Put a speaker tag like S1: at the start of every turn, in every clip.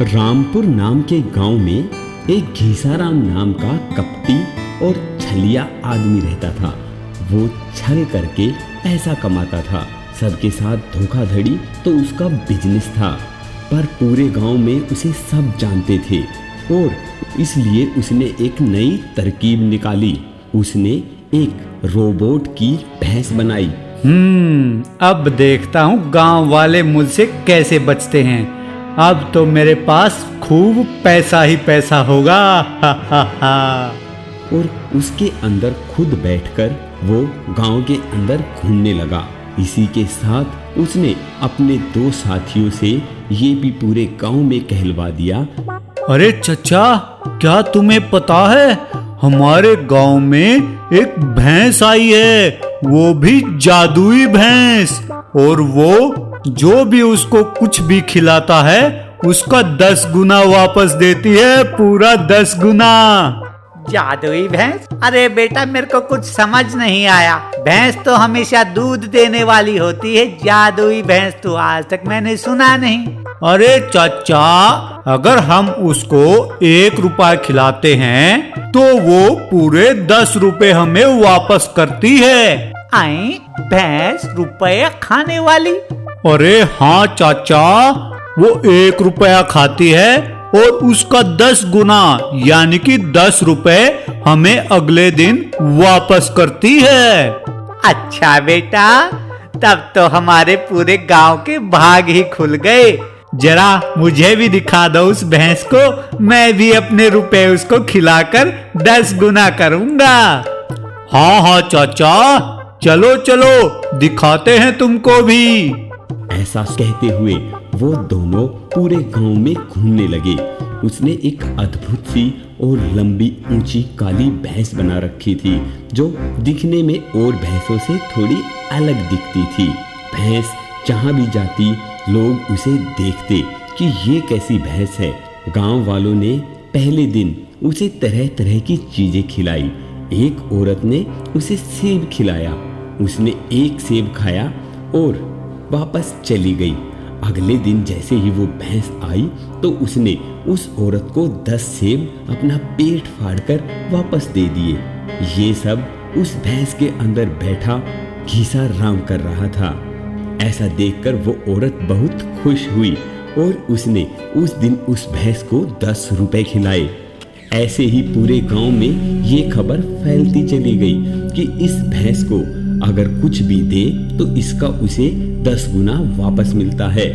S1: रामपुर नाम के गांव में एक घीसाराम नाम का कपटी और छलिया आदमी रहता था। वो छल करके पैसा कमाता था। सबके साथ धोखाधड़ी तो उसका बिजनेस था, पर पूरे गांव में उसे सब जानते थे और इसलिए उसने एक नई तरकीब निकाली। उसने एक रोबोट की भैंस बनाई।
S2: अब देखता हूँ गांव वाले मुझसे कैसे बचते हैं। अब तो मेरे पास खूब पैसा ही पैसा होगा।
S1: और उसके अंदर खुद बैठकर वो गांव के अंदर घूमने लगा। इसी के साथ उसने अपने 2 साथियों से ये भी पूरे गांव में कहलवा दिया।
S2: अरे चचा, क्या तुम्हें पता है हमारे गांव में एक भैंस आई है, वो भी जादुई भैंस, और वो जो भी उसको कुछ भी खिलाता है उसका 10 गुना वापस देती है, पूरा 10 गुना।
S3: जादुई भैंस? अरे बेटा, मेरे को कुछ समझ नहीं आया। भैंस तो हमेशा दूध देने वाली होती है, जादुई भैंस तो आज तक मैंने सुना नहीं।
S2: अरे चाचा, अगर हम उसको 1 रुपया खिलाते हैं तो वो पूरे 10 रुपए हमें वापस करती है।
S3: आई भैंस रुपया खाने वाली?
S2: अरे हाँ चाचा, वो 1 रुपया खाती है और उसका 10 गुना यानी कि 10 रुपए हमें अगले दिन वापस करती है।
S3: अच्छा बेटा, तब तो हमारे पूरे गांव के भाग ही खुल गए।
S2: जरा मुझे भी दिखा दो उस भैंस को, मैं भी अपने रुपए उसको खिलाकर 10 गुना करूंगा। हाँ हाँ चाचा, चलो चलो दिखाते हैं तुमको भी।
S1: ऐसा कहते हुए वो दोनों पूरे गांव में घूमने लगे। उसने एक अद्भुत सी और लंबी ऊंची काली भैंस बना रखी थी, जो दिखने में और भैंसों से थोड़ी अलग दिखती थी। भैंस जहां भी जाती लोग उसे देखते कि ये कैसी भैंस है। गांव वालों ने पहले दिन उसे तरह तरह की चीजें खिलाई। एक औरत ने उसे सेब खिलाया। उसने एक सेब खाया और वापस चली गई। अगले दिन जैसे ही वो भैंस आई तो उसने उस औरत को 10 सेब अपना पेट फाड़कर वापस दे दिए। ये सब उस भैंस के अंदर बैठा घीसाराम कर रहा था। ऐसा देखकर वो औरत बहुत खुश हुई और उसने उस दिन उस भैंस को 10 रुपए खिलाए। ऐसे ही पूरे गांव में ये खबर फैलती चली गई कि इस भैंस को अगर कुछ भी दे तो इसका उसे 10 गुना वापस मिलता है।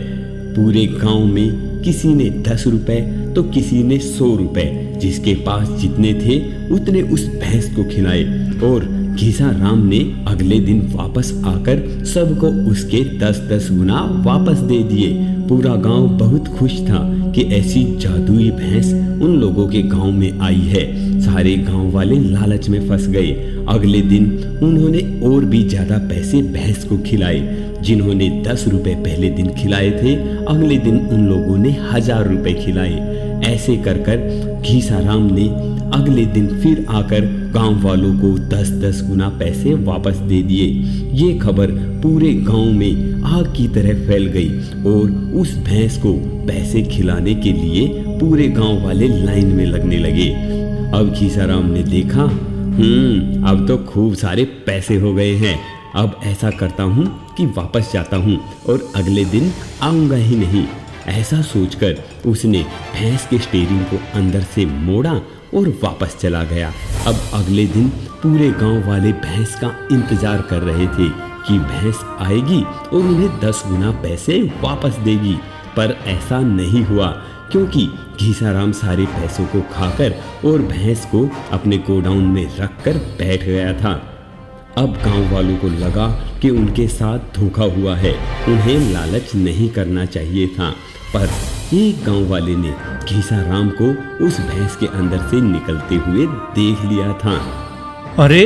S1: पूरे गांव में किसी ने 10 रुपए तो किसी ने 100 रुपए, जिसके पास जितने थे उतने उस भैंस को खिलाए और घीसाराम ने अगले दिन वापस आकर सबको उसके 10-10 गुना वापस दे दिए। पूरा गांव बहुत खुश था कि ऐसी जादुई भैंस उन लोगों के गांव में आई है। सारे गांव वाले लालच में फंस गए। अगले दिन उन्होंने और भी ज्यादा पैसे भैंस को खिलाए। जिन्होंने 10 रुपए पहले दिन खिलाए थे, अगले दिन उन लोगों ने 1000 रुपए खिलाए। ऐसे कर कर घीसाराम ने अगले दिन फिर आकर गांव वालों को 10-10 गुना पैसे वापस दे दिए। ये खबर पूरे गांव में आग की तरह फैल गई और उस भैंस को पैसे खिलाने के लिए पूरे गांव वाले लाइन में लगने लगे। अब घीसाराम ने देखा, अब तो खूब सारे पैसे हो गए हैं। अब ऐसा करता हूँ कि वापस जाता हूँ और अगले दिन आऊंगा ही नहीं। ऐसा सोचकर उसने भैंस के स्टीयरिंग को अंदर से मोड़ा और वापस चला गया। अब अगले दिन पूरे गांव वाले भैंस का इंतजार कर रहे थे कि भैंस आएगी और उन्हें 10 गुना पैसे वापस देगी, पर ऐसा नहीं हुआ क्योंकि घीसाराम सारे पैसों को खाकर और भैंस को अपने गोडाउन में रखकर बैठ गया था। अब गांव वालों को लगा कि उनके साथ धोखा हुआ है, उन्हें लालच नहीं करना चाहिए था, पर एक गांव वाले ने घीसाराम को उस भैंस के अंदर से निकलते हुए देख लिया था।
S2: अरे,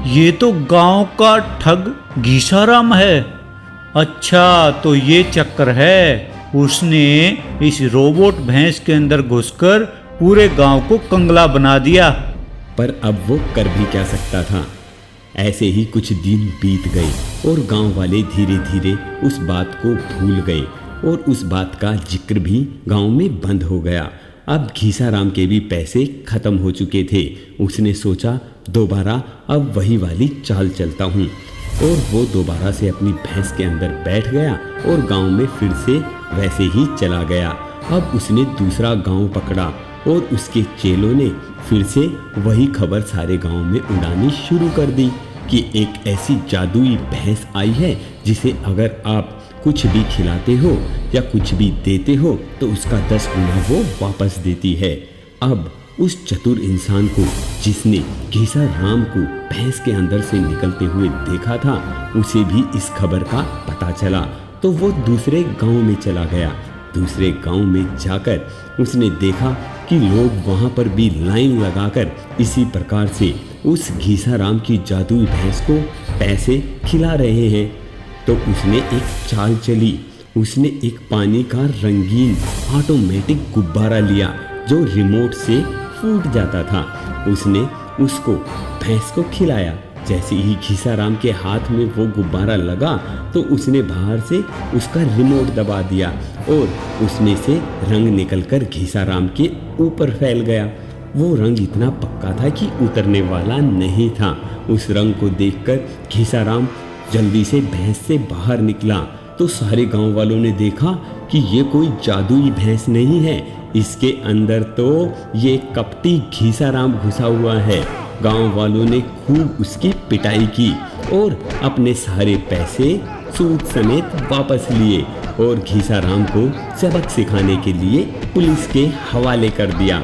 S2: ये तो गांव का ठग घीसाराम है। अच्छा, तो ये चक्कर है। उसने इस रोबोट भैंस के अंदर घुसकर पूरे गांव को कंगला बना दिया।
S1: पर अब वो कर भी क्या सकता था। ऐसे ही कुछ दिन बीत गए और गांव वाले धीरे धीरे उस बात को भूल गए। और उस बात का जिक्र भी गांव में बंद हो गया। अब घीसाराम के भी पैसे खत्म हो चुके थे। उसने सोचा दोबारा अब वही वाली चाल चलता हूँ, और वो दोबारा से अपनी भैंस के अंदर बैठ गया और गांव में फिर से वैसे ही चला गया। अब उसने दूसरा गांव पकड़ा और उसके चेलों ने फिर से वही खबर सारे गांव में उड़ानी शुरू कर दी कि एक ऐसी जादुई भैंस आई है जिसे अगर आप कुछ भी खिलाते हो या कुछ भी देते हो तो उसका 10 गुना वो वापस देती है। अब उस चतुर इंसान को जिसने घीसाराम को भैंस के अंदर से निकलते हुए देखा था, उसे भी इस खबर का पता चला, तो वो दूसरे गांव में चला गया। दूसरे गांव में जाकर उसने देखा कि लोग वहां पर भी लाइन लगाकर इसी प्रकार से उस घीसाराम की जादुई भैंस को पैसे खिला रहे हैं। तो उसने एक चाल चली। उसने एक पानी का रंगीन ऑटोमेटिक गुब्बारा लिया जो रिमोट से फूट जाता था। उसने उसको भैंस को खिलाया। जैसे ही घीसाराम के हाथ में वो गुब्बारा लगा तो उसने बाहर से उसका रिमोट दबा दिया और उसमें से रंग निकलकर घीसाराम के ऊपर फैल गया। वो रंग इतना पक्का था कि उतरने वाला नहीं था। उस रंग को देखकर घीसाराम जल्दी से भैंस से बाहर निकला तो सारे गांव वालों ने देखा कि ये कोई जादुई भैंस नहीं है, इसके अंदर तो ये कपटी घीसाराम घुसा हुआ है। गांव वालों ने खूब उसकी पिटाई की और अपने सारे पैसे सूद समेत वापस लिए और घीसाराम को सबक सिखाने के लिए पुलिस के हवाले कर दिया।